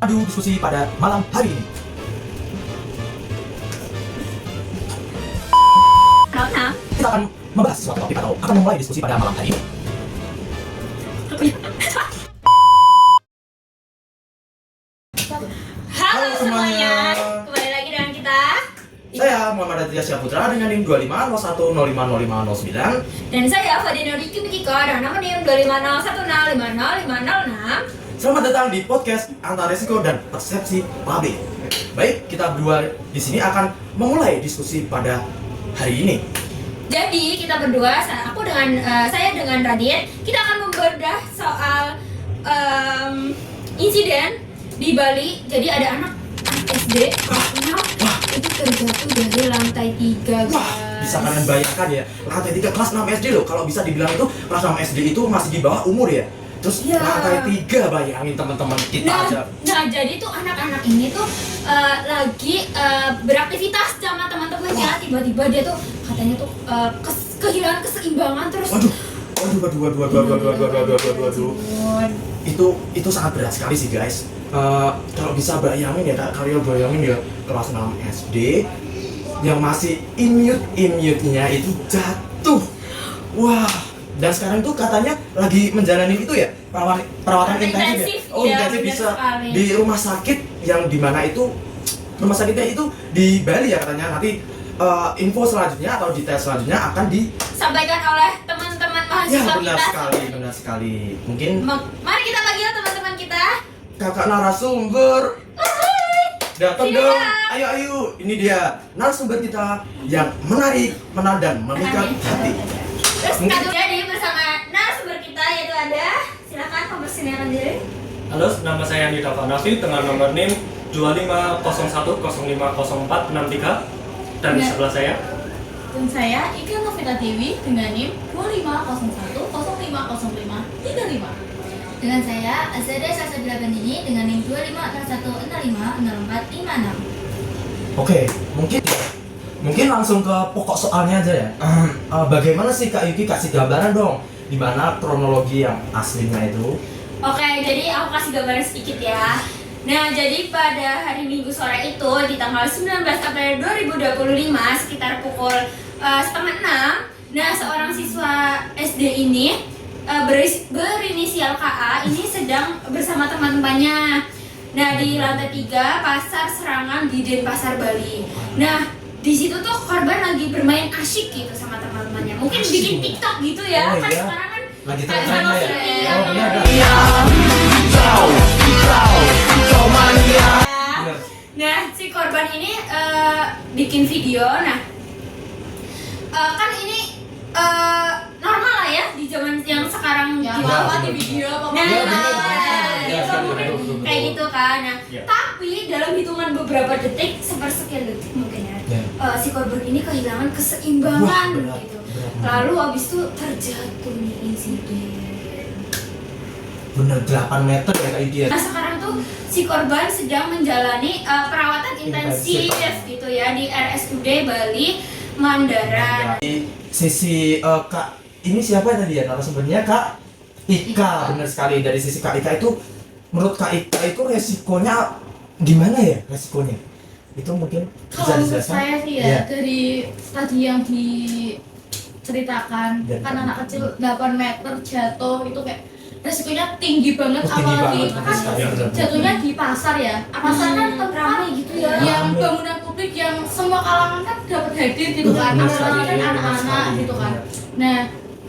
Adu diskusi pada malam hari ini. Kita akan membahas suatu topik atau akan memulai diskusi pada malam hari ini. Halo semuanya, kembali lagi dengan kita. Saya Muhammad Adria Syahputra dengan NIM 2501050509. Dan saya Fadina Riki Mikika dengan nama NIM 2501050506. Selamat datang di podcast Antara Resiko dan Persepsi Publik. Baik, kita berdua di sini akan memulai diskusi pada hari ini. Jadi kita berdua, saya dengan Radit, kita akan membedah soal insiden di Bali. Jadi ada anak SD itu terjatuh dari lantai 3. Wah, bisa kalian bayangkan ya, lantai 3 kelas 6 SD loh. Kalau bisa dibilang itu kelas 6 SD itu masih di bawah umur ya. Terus ya, lantai 3, bayangin teman-teman kita aja. Nah, jadi tuh anak-anak ini tuh lagi beraktivitas sama teman-temannya. Tiba-tiba dia tuh katanya tuh kehilangan keseimbangan terus. Waduh. Itu sangat berat sekali sih guys. Kalau bisa bayangin ya, kalian bayangin ya, kelas 6 SD yang masih immute-nya itu jatuh. Wah. Dan sekarang tuh katanya lagi menjalani itu ya, perawatan intensif ya. Oh, ya, intensif bisa sekali. di rumah sakit yang dimana itu rumah sakitnya itu di Bali ya katanya. Nanti info selanjutnya atau detail selanjutnya akan disampaikan oleh teman-teman mahasiswa benar kita. benar sekali. Mungkin Mari kita panggil teman-teman kita. kakak narasumber datang Sini dong. ya. Ayo, ini dia narasumber kita yang menarik, dan memikat hati. Terus jadi bersama narasumber kita yaitu ada, silakan memperkenalkan diri. Halo, nama saya Nida Fanafi dengan nomor NIM 2501050463 dan di sebelah saya. Dan saya Ika Novita Dewi dengan NIM 2501050535. Dengan saya Azada Sasabila Bandini dengan NIM 2501656456. Oke, mungkin langsung ke pokok soalnya aja ya. Bagaimana sih Kak Yuki, kasih gambaran dong di mana kronologi yang aslinya itu? Oke, jadi aku kasih gambaran sedikit ya. Nah, jadi pada hari Minggu sore itu di tanggal 19 April 2025 sekitar pukul 5:30, nah seorang siswa SD ini berinisial KA ini sedang bersama teman-temannya. Nah, di lantai 3 Pasar Serangan di Denpasar, Bali. Nah, di situ tuh korban lagi bermain asyik gitu sama teman-temannya. Mungkin bikin TikTok gitu ya. Oh, Kan iya. sekarang kan Lagi kayak tren-trennya ya? iya, Oh, benar. Benar. Nah, si korban ini bikin video. Nah, kan ini normal lah ya di zaman yang sekarang Ya, dibawa di video apa Nah, Ya, benar. gitu, Ya, mungkin betul. kayak gitu kan. Nah, Ya. tapi dalam hitungan beberapa detik, sepersekian detik mungkin ya, Ya. si korban ini kehilangan keseimbangan Wah, berat, gitu. berat. Lalu habis itu terjatuh nih insiden. Bener 8 meter ya Kak Yuki ya. Nah, sekarang tuh si korban sedang menjalani perawatan intensif gitu ya di RSUD Bali Mandara. Di sisi Kak, ini siapa tadi ya narasumbernya? Kak Ika, benar sekali. Dari sisi Kak Ika itu, menurut Kak Ika itu resikonya gimana ya resikonya? Itu mungkin bisa Kalau menurut dijelaskan? saya sih ya, Iya. dari tadi yang diceritakan, Dan kan anak kecil 8 meter jatuh itu kayak resikonya tinggi banget. Oh, tinggi apalagi banget, kan sekali, benar. jatuhnya di pasar ya. Pasar kan tempat ramai gitu ya. yang Ramai. bangunan publik yang semua kalangan kan dapat hadir gitu kan, Benar apalagi sekali, kan benar anak-anak sekali. gitu kan. Nah,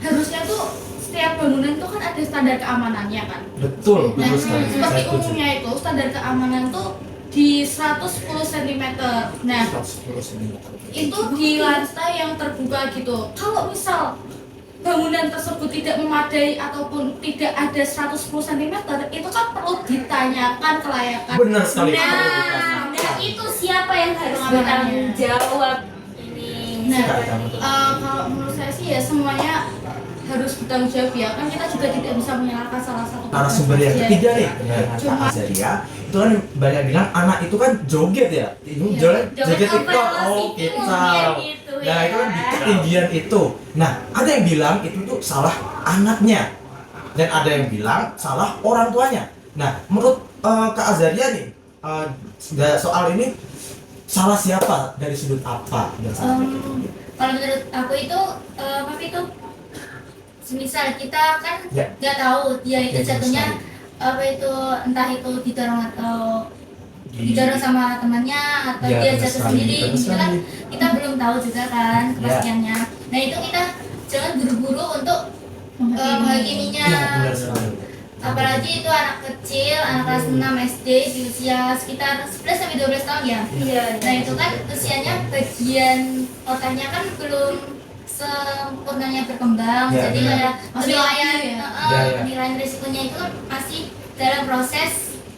harusnya tuh setiap bangunan itu kan ada standar keamanannya kan. Betul, Nah, betul sekali. seperti Saya setuju. umumnya itu standar keamanan tuh di 110 cm. Nah, 110 cm. itu di lantai yang terbuka gitu. Kalau misal bangunan tersebut tidak memadai ataupun tidak ada 110 cm, itu kan perlu ditanyakan kelayakan. Benar sekali. Nah, itu siapa yang harus bertanggung jawab ini? Nah, Kak Ika, betul. kalau menurut saya sih ya semuanya harus bertanggung jawab ya. Kan kita juga tidak bisa menyalahkan salah satu Narasumber yang saja. ketiga nih, dengan Cuma- Kak Azaria, itu kan banyak bilang anak itu kan joget ya, ini Iya, joget TikTok, velocity kecil. mungkin gitu Nah ya. itu kan di ketinggian itu. Nah ada yang bilang itu tuh salah anaknya, dan ada yang bilang salah orang tuanya. Nah menurut Kak Azaria nih, soal ini salah siapa dari sudut apa? Kalau menurut aku itu apa itu semisal kita kan Ya. nggak tahu dia itu Ya, jatuhnya apa itu entah itu didorong atau didorong sama temannya atau Ya, dia benar jatuh sekali, sendiri benar itu kan sekali. kita belum tahu juga kan Ya. kepastiannya. Nah itu kita jangan buru-buru untuk menghakiminya. Ya, benar sekali. Apalagi itu anak kecil, anak kelas 6 SD di usia sekitar 11 sampai 12 tahun ya. Iya. Nah itu kan usianya bagian otaknya kan belum sempurnanya berkembang, Ya, jadi benar. kayak Masih penilaian, aktif ya? Ya, ya. penilaian risikonya itu kan masih dalam proses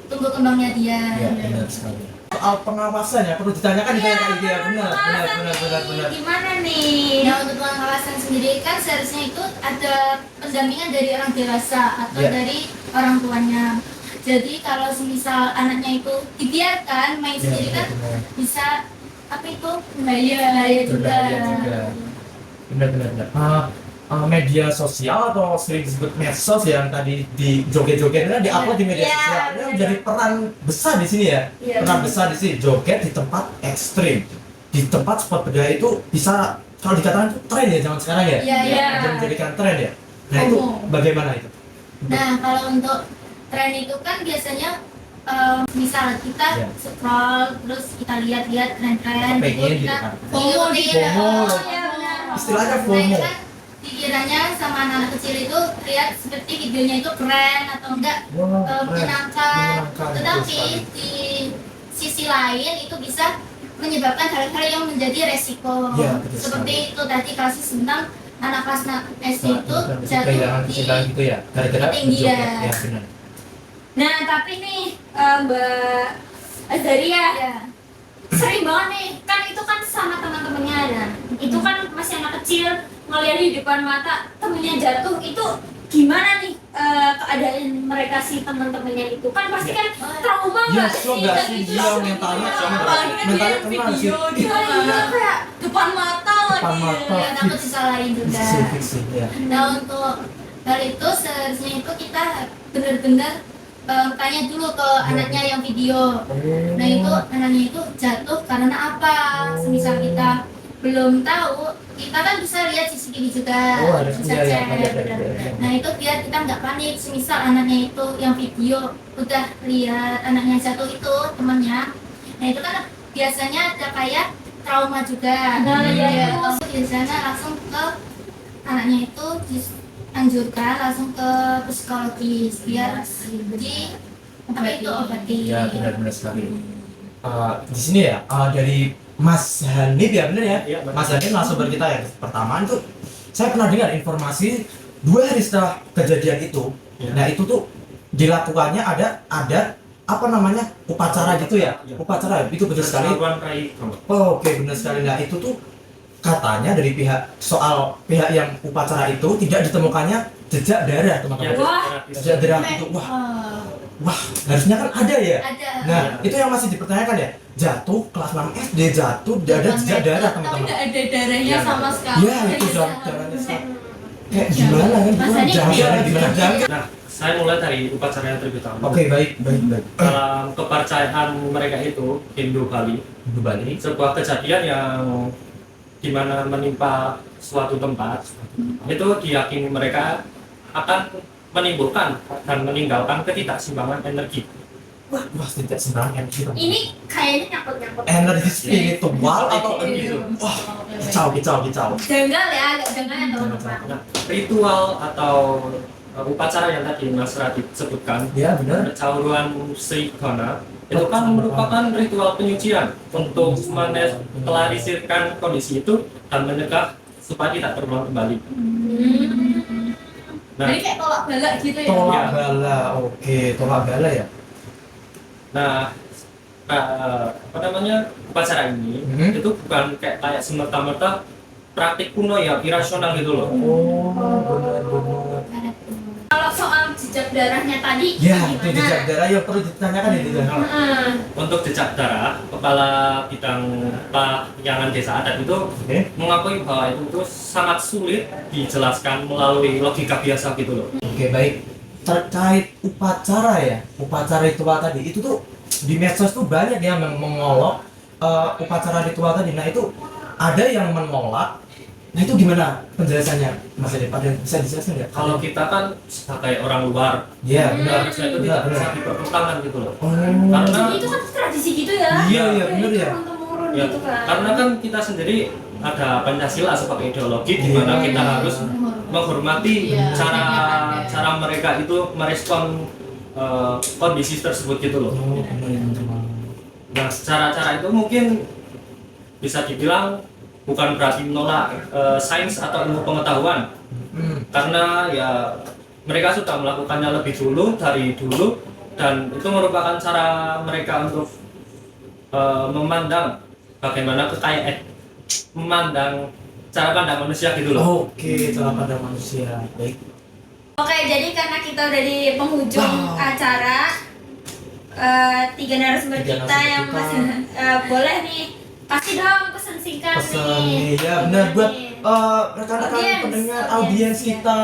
tumbuh kembangnya dia. Ya, benar sekali. Soal pengawasannya perlu ditanyakan Iya, dia. Benar. Gimana nih? Nah untuk pengawasan sendiri kan seharusnya itu ada pendampingan dari orang dewasa atau Ya. dari orang tuanya. Jadi kalau semisal anaknya itu dibiarkan main Ya, sendiri kan benar. bisa apa itu bahaya juga. Berbahaya juga. Benar. Media sosial atau sering disebut medsos yang tadi di joget-joget itu diupload di media Iya, sosial ini benar. menjadi peran besar di sini ya. Iya, Peran benar. besar di sini joget di tempat ekstrim, di tempat sport budaya itu bisa kalau dikatakan itu tren ya zaman sekarang ya. Iya, iya. Dan menjadikan tren ya. Nah itu bagaimana itu? Nah kalau untuk tren itu kan biasanya misal kita Ya. scroll terus kita lihat-lihat tren-tren Pengen gitu kita kan. FOMO ngikutin, gitu. FOMO. iya benar. Istilahnya Nah, FOMO. itu kan pikirannya sama anak kecil itu lihat seperti videonya itu keren atau enggak Wah, keren. menyenangkan, Menyenangkan, tetapi betul sekali. di sisi lain itu bisa menyebabkan hal-hal yang menjadi resiko Ya, betul seperti sekali. itu tadi kasus tentang anak kelas 6 SD itu jatuh kehilangan di kecintaan gitu ya gara-gara ketinggian. joget. Ya benar. Nah, tapi nih Mbak Azaria ya. sering banget nih, kan itu kan sama teman-temannya dan itu kan masih anak kecil ngeliat di depan mata temennya jatuh, itu gimana nih keadaan mereka si teman-temannya itu kan pasti kan trauma Ya, nggak shock nggak sih? Itu Dia shock mentalnya gitu. shock nggak? Apalagi kan dia Mentalnya kena sih. video gitu Iya, iya, kan. kayak Depan mata Depan lagi. mata. Ya, takut disalahin juga. Fiksi ya. Nah untuk hal itu seharusnya itu kita benar-benar tanya dulu ke anaknya yang video. Nah itu anaknya itu jatuh karena apa? Semisal kita belum tahu, kita kan bisa lihat CCTV juga, Oh, ada bisa iya, cek. iya, benar. iya. Nah itu biar kita nggak panik. Semisal anaknya itu yang video udah lihat anaknya jatuh itu temennya, nah itu kan biasanya ada kayak trauma juga. Nah, iya, iya. Terus biasanya langsung ke anaknya itu dianjurkan langsung ke psikologis biar di apa itu obati. Ya benar sekali. Di sini ya dari Mas Hanif ya benar ya. Iya, benar. Mas Hanif langsung berkita ya. Pertama itu saya pernah dengar informasi 2 hari setelah kejadian itu. Ya. Nah itu tuh dilakukannya ada apa namanya upacara gitu ya. Ya. Upacara itu betul sekali. Persaluan rai kamu. Oh, oke benar sekali. Nah itu tuh katanya dari pihak yang upacara itu tidak ditemukannya jejak darah teman-teman. Wah. Jejak darah itu wah harusnya kan ada ya. Ada. Nah itu yang masih dipertanyakan ya. Jatuh kelas 6 SD jatuh tidak ada jejak darah Tapi teman-teman. nggak ada darahnya Iya. sama sekali. Ya itu darahnya kayak gimana kan? Mas Hanif, Jangan gimana jangan. Nah, saya mulai dari upacara yang terlebih dahulu. Oke baik. Dalam kepercayaan mereka itu Hindu Bali, Kembali. sebuah kejadian yang dimana menimpa suatu tempat itu diyakini mereka akan menimbulkan dan meninggalkan ketidakseimbangan energi. Wah tidak sembarangan gitu. Ini kayaknya nyangkut-nyangkut. Energi spiritual atau Gitu. wah kicau. Janggal ya, agak janggal ya teman-teman. Nah, ritual atau upacara yang tadi Mas Radit sebutkan, Ya benar. cauruan Sri Gana, itu kan merupakan ritual penyucian untuk menetralisirkan kondisi itu dan mencegah supaya tidak terulang kembali. Nah, Jadi kayak tolak balak gitu ya. Tolak Ya. bala. Oke tolak bala ya. nah apa namanya upacara ini itu bukan kayak semerta-merta praktik kuno ya, irasional gitu loh. Oh benar. Kalau soal jejak darahnya tadi Ya itu gimana? jejak darah yang perlu ditanyakan itu. Heeh. Untuk jejak darah, kepala bidang pelayanan desa adat itu Oke. mengakui bahwa itu tuh sangat sulit dijelaskan melalui logika biasa gitu loh. Oke baik. terkait upacara ya, upacara ritual tadi itu tuh di medsos tuh banyak yang mengolok upacara ritual tadi. Nah itu ada yang menolak. Nah itu gimana penjelasannya Mas Adip? Ada yang bisa dijelaskan nggak? Kalau kita kan sebagai orang luar, Iya benar. harusnya itu Benar, tidak bisa benar. dipertentangan gitu loh. Oh. Karena Jadi itu kan tradisi gitu ya. Iya iya benar ya. Turun-temurun Ya, gitu kan. karena kan kita sendiri ada Pancasila sebagai ideologi di mana kita harus menghormati Iya. cara mereka itu merespon kondisi tersebut gitu loh. Oh benar ya teman-teman. Nah, cara-cara itu mungkin bisa dibilang bukan berarti menolak sains atau ilmu pengetahuan, karena ya mereka sudah melakukannya lebih dulu dari dulu, dan itu merupakan cara mereka untuk memandang bagaimana kekayaan, memandang cara pandang manusia gitu loh. Oke, cara pandang manusia. Baik. Oke, jadi karena kita udah di penghujung Wow. acara, tiga narasumber Tiga kita narasumber yang kita. masih boleh nih kasih dong pesan singkat Pesan nih. nih ya benar buat rekan-rekan Audiens, pendengar audiens, audiens ya. kita,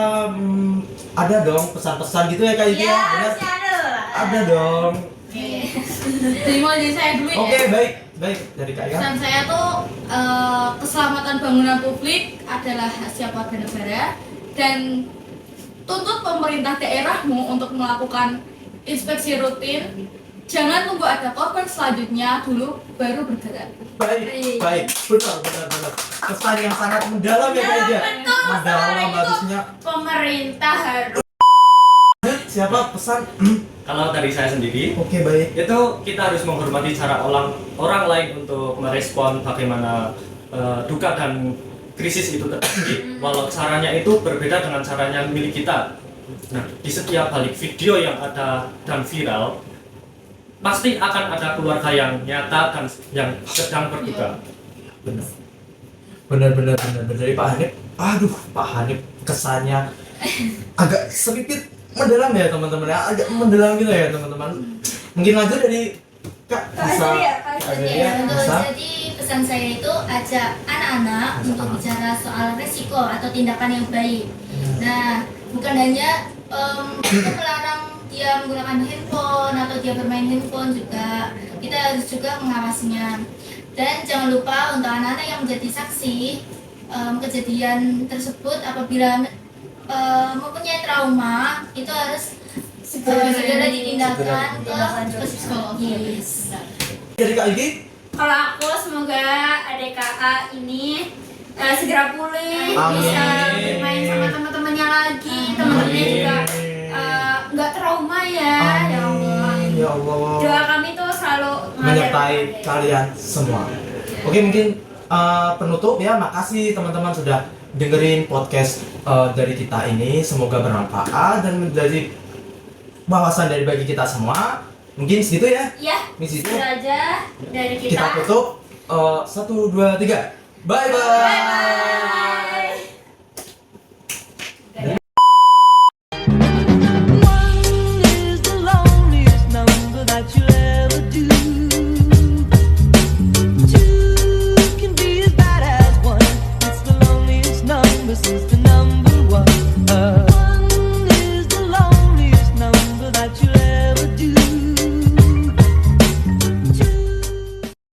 ada dong pesan-pesan gitu ya Kak Ida? Ya, Benar? harusnya ada lah. Ada dong. Terima kasih saya dulu Oke, ya. baik dari Kak Ida. Pesan saya tuh keselamatan bangunan publik adalah hak warga negara, dan tuntut pemerintah daerahmu untuk melakukan inspeksi rutin. Jangan tunggu ada korban selanjutnya dulu baru bergerak. Baik, benar. Pesan yang sangat mendalam ya Kak Ida. Betul, Mendalam itu harusnya. pemerintah harus Siapa pesan? Kalau dari saya sendiri, Oke, baik. itu kita harus menghormati cara orang lain untuk merespon bagaimana duka dan krisis itu terjadi, walau caranya itu berbeda dengan caranya milik kita. Nah, di setiap balik video yang ada dan viral, pasti akan ada keluarga yang nyata dan yang sedang berduka. Benar dari Pak Hanif. Aduh, Pak Hanif kesannya agak sedikit mendalam ya teman-teman ya, agak mendalam gitu ya teman-teman. Mungkin lanjut dari Kak bisa. Kak Kak Azria, Azria, Betul, bisa. jadi pesan saya itu ajak anak-anak untuk bicara soal resiko atau tindakan yang baik. Nah, bukan hanya kita melarang dia menggunakan handphone atau dia bermain handphone juga, kita harus juga mengawasinya. Dan jangan lupa untuk anak-anak yang menjadi saksi kejadian tersebut, apabila mempunyai trauma, itu harus segera ditindakkan ke psikologis. Dari Kak Igi. Kalau aku semoga adik kakak ini segera pulih, Amin. bisa bermain sama teman-temannya lagi, teman-temannya juga nggak trauma ya. Ya Allah. Ya Allah. Doa kami tuh selalu Menyertai kalian semua. Oke, mungkin penutup ya. Makasih teman-teman sudah dengerin podcast dari kita ini. Semoga bermanfaat dan menjadi bahasan dari bagi kita semua. Mungkin segitu ya. Ya, Di situ itu aja dari kita. kita tutup. 1, 2, 3. Bye bye. Bye bye.